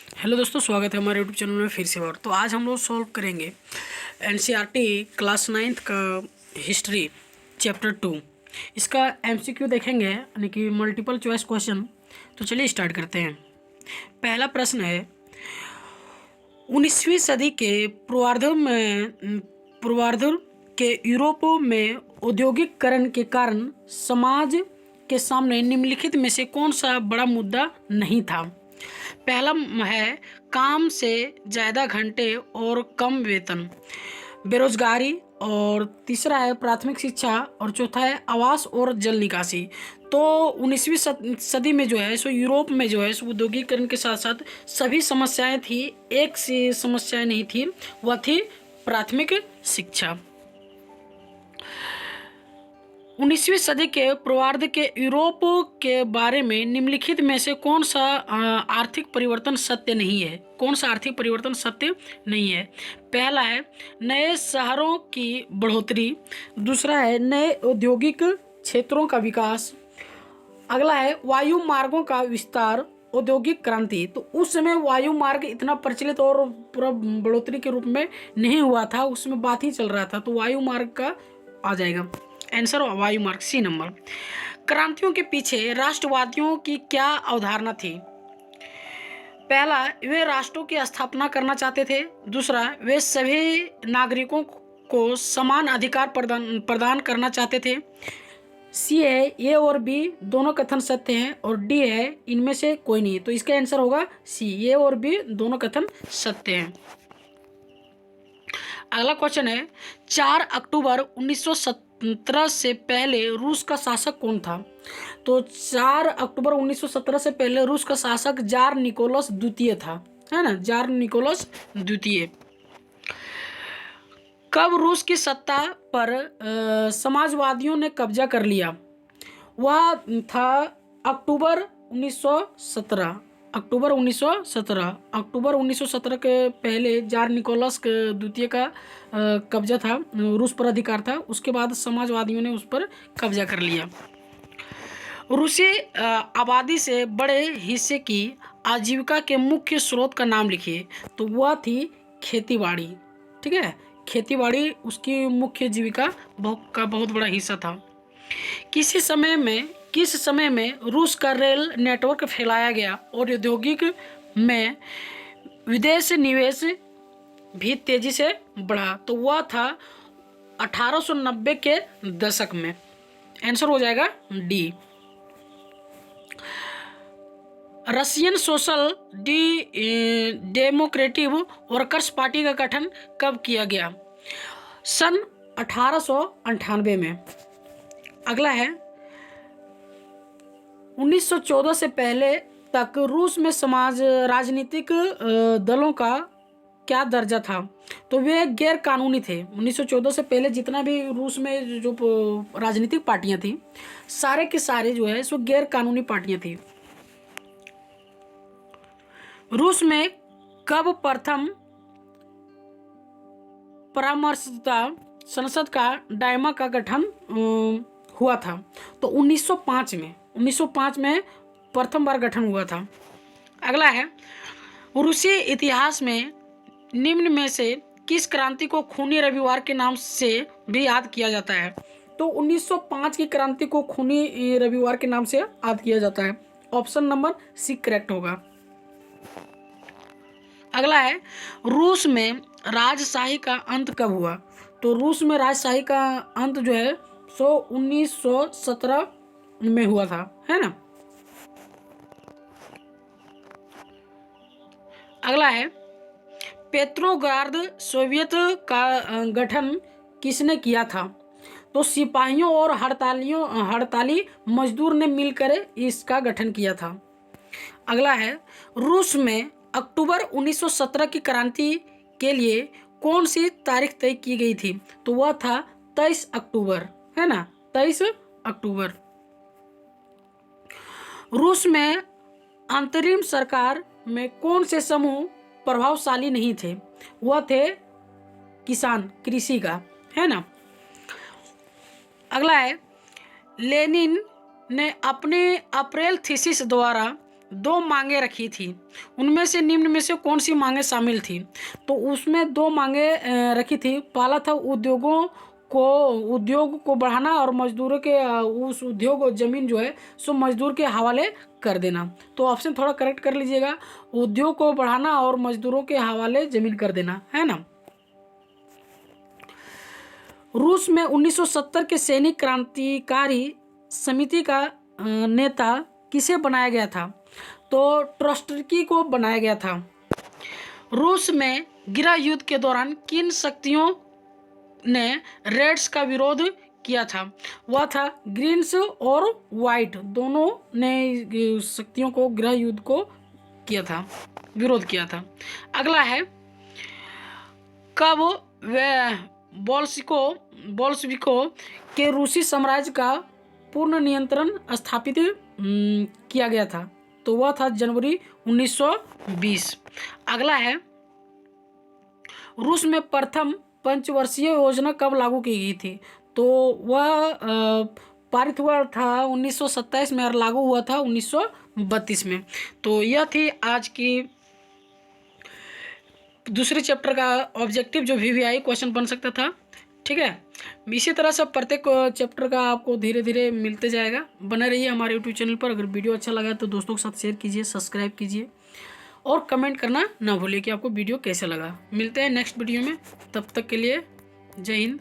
Hello दोस्तों, स्वागत है हमारे यूट्यूब चैनल में फिर से। और तो आज हम लोग सॉल्व करेंगे एनसीईआरटी क्लास 9th का हिस्ट्री चैप्टर 2। इसका एमसीक्यू देखेंगे, यानी कि मल्टीपल चॉइस क्वेश्चन। तो चलिए स्टार्ट करते हैं। पहला प्रश्न है, 19वीं सदी के पूर्वार्ध के यूरोप में औद्योगिकरण के कारण समाज के सामने निम्नलिखित में से कौन सा बड़ा मुद्दा नहीं था? पहला है काम से ज़्यादा घंटे और कम वेतन, बेरोजगारी, और तीसरा है प्राथमिक शिक्षा, और चौथा है आवास और जल निकासी। तो 19वीं सदी में जो है सो यूरोप में जो है सो औद्योगिकरण के साथ साथ सभी समस्याएं थी, एक सी समस्याएं नहीं थी, वह थी प्राथमिक शिक्षा। 19वीं सदी के पूर्वार्ध के यूरोप के बारे में निम्नलिखित में से कौन सा आर्थिक परिवर्तन सत्य नहीं है? कौन सा आर्थिक परिवर्तन सत्य नहीं है? पहला है नए शहरों की बढ़ोतरी, दूसरा है नए औद्योगिक क्षेत्रों का विकास, अगला है वायु मार्गों का विस्तार, औद्योगिक क्रांति। तो उस समय वायु मार्ग इतना प्रचलित और पूरा बढ़ोतरी के रूप में नहीं हुआ था, उसमें बात ही चल रहा था, तो वायु मार्ग का आ जाएगा आंसर, वायु मार्ग, सी नंबर। क्रांतियों के पीछे राष्ट्रवादियों की क्या अवधारणा थी? पहला, वे राष्ट्रों की स्थापना करना चाहते थे। दूसरा, वे सभी नागरिकों को समान अधिकार प्रदान करना चाहते थे। सी है ए और बी दोनों कथन सत्य हैं, और डी है इनमें से कोई नहीं। तो इसका आंसर होगा सी, ए और बी दोनों कथन सत्य हैं। अगला क्वेश्चन है, 4 अक्टूबर 1917 से पहले रूस का शासक कौन था? तो 4 अक्टूबर 1917 से पहले रूस का शासक जार निकोलस द्वितीय था, है ना, जार निकोलस द्वितीय। कब रूस की सत्ता पर समाजवादियों ने कब्जा कर लिया? वह था अक्टूबर 1917। अक्टूबर 1917 के पहले जार निकोलस द्वितीय का कब्जा था, रूस पर अधिकार था। उसके बाद समाजवादियों ने उस पर कब्जा कर लिया। रूसी आबादी से बड़े हिस्से की आजीविका के मुख्य स्रोत का नाम लिखिए। तो वह थी खेतीबाड़ी, ठीक है, खेतीबाड़ी उसकी मुख्य जीविका का बहुत बड़ा हिस्सा था। किस समय में रूस का रेल नेटवर्क फैलाया गया और औद्योगिक में विदेश निवेश भी तेजी से बढ़ा? तो वह था 1890 के दशक में। आंसर हो जाएगा D. Russian social democratic workers party का गठन कब किया गया? सन 1898 में। अगला है, 1914 से पहले तक रूस में राजनीतिक दलों का क्या दर्जा था? तो वे गैर कानूनी थे। 1914 से पहले जितना भी रूस में जो राजनीतिक पार्टियां थी, सारे के सारे जो है सो गैर कानूनी पार्टियां थी। रूस में कब प्रथम परामर्शदाता संसद का डायमा का गठन हुआ था? तो 1905 में प्रथम बार गठन हुआ था। अगला है, रूसी इतिहास में निम्न में से किस क्रांति को खूनी रविवार के नाम से भी याद किया जाता है? तो 1905 की क्रांति को खूनी रविवार के नाम से याद किया जाता है। ऑप्शन नंबर सी करेक्ट होगा। अगला है, रूस में राजशाही का अंत कब हुआ? तो रूस में राजशाही का अंत जो है सो 1917 में हुआ था, है ना। अगला है, पेट्रोग्राद सोवियत का गठन किसने किया था? तो सिपाहियों और हड़ताली मजदूर ने मिलकर इसका गठन किया था। अगला है, रूस में अक्टूबर 1917 की क्रांति के लिए कौन सी तारीख तय की गई थी? तो वह था 23 अक्टूबर, है ना, 23 अक्टूबर। रूस में अंतरिम सरकार में कौन से समूह प्रभावशाली नहीं थे? वह थे किसान, कृषि का, है ना। अगला है, लेनिन ने अपने अप्रैल थीसिस द्वारा 2 मांगे रखी थी, उनमें से निम्न में से कौन सी मांगे शामिल थी? तो उसमें 2 मांगे रखी थी। पहला था उद्योग को बढ़ाना और मजदूरों के उस उद्योग और जमीन जो है सो मजदूर के हवाले कर देना। तो ऑप्शन थोड़ा करेक्ट कर लीजिएगा, उद्योग को बढ़ाना और मजदूरों के हवाले जमीन कर देना, है ना। रूस में 1970 के सैनिक क्रांतिकारी समिति का नेता किसे बनाया गया था? तो ट्रोट्स्की को बनाया गया था। रूस में गृह युद्ध के दौरान किन शक्तियों ने रेड्स का विरोध किया था? वह था ग्रीन्स और वाइट, दोनों ने शक्तियों को गृह युद्ध को किया था, विरोध किया था। अगला है, कब वे बोल्शेविकों के रूसी साम्राज्य का पूर्ण नियंत्रण स्थापित किया गया था? तो वह था जनवरी 1920। अगला है, रूस में प्रथम पंचवर्षीय योजना कब लागू की गई थी? तो वह पारित हुआ था 1927 में और लागू हुआ था 1932 में। तो यह थी आज की दूसरे चैप्टर का ऑब्जेक्टिव जो VVI क्वेश्चन बन सकता था। ठीक है, इसी तरह से प्रत्येक चैप्टर का आपको धीरे धीरे मिलते जाएगा। बने रहिए हमारे यूट्यूब चैनल पर। अगर वीडियो अच्छा लगा तो दोस्तों के साथ शेयर कीजिए, सब्सक्राइब कीजिए और कमेंट करना ना भूलिए कि आपको वीडियो कैसा लगा। मिलते हैं नेक्स्ट वीडियो में, तब तक के लिए जय हिंद।